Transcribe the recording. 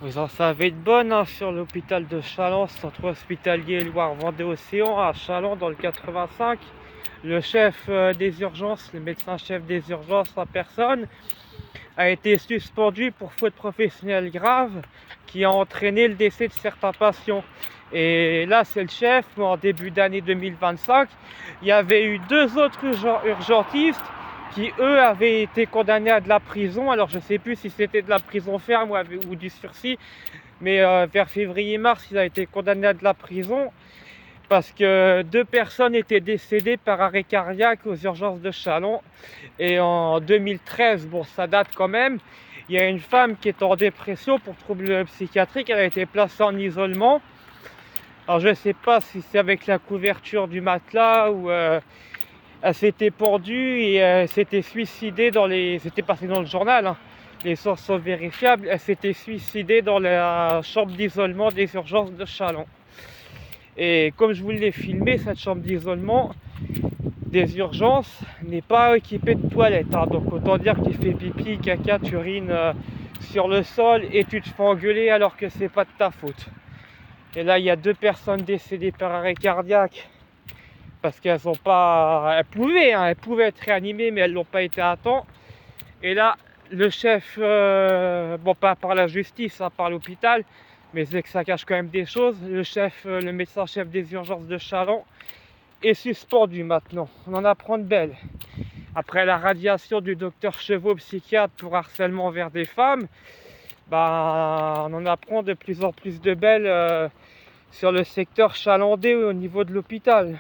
Vous en savez de bonnes hein, sur l'hôpital de Challans, centre hospitalier Loire-Vendée-Océan, à Challans dans le 85. Le chef des urgences, le médecin-chef des urgences en personne, a été suspendu pour faute professionnelle grave qui a entraîné le décès de certains patients. Et là, c'est le chef, mais en début d'année 2025, il y avait eu deux autres urgentistes qui, eux, avaient été condamnés à de la prison. Alors, je ne sais plus si c'était de la prison ferme ou du sursis, mais vers février-mars, il a été condamné à de la prison parce que deux personnes étaient décédées par arrêt cardiaque aux urgences de Challans. Et en 2013, bon, ça date quand même, il y a une femme qui est en dépression pour troubles psychiatriques. Elle a été placée en isolement. Alors, je ne sais pas si c'est avec la couverture du matelas ou elle s'était pendue et elle s'était suicidée dans les... C'était passé dans le journal, hein. Les sources sont vérifiables. Elle s'était suicidée dans la chambre d'isolement des urgences de Challans. Et comme je vous l'ai filmé, cette chambre d'isolement des urgences n'est pas équipée de toilettes, hein. Donc autant dire que tu fais pipi, caca, tu urines sur le sol et tu te fais engueuler alors que c'est pas de ta faute. Et là, il y a deux personnes décédées par arrêt cardiaque parce qu'elles ont pas... elles pouvaient être réanimées, mais elles l'ont pas été à temps. Et là, le chef, bon, pas par la justice, hein, par l'hôpital, mais c'est que ça cache quand même des choses. Le chef, le médecin-chef des urgences de Challans est suspendu maintenant. On en apprend de belles. Après la radiation du docteur Chevaux, psychiatre pour harcèlement envers des femmes, on en apprend de plus en plus de belles sur le secteur chalandais au niveau de l'hôpital.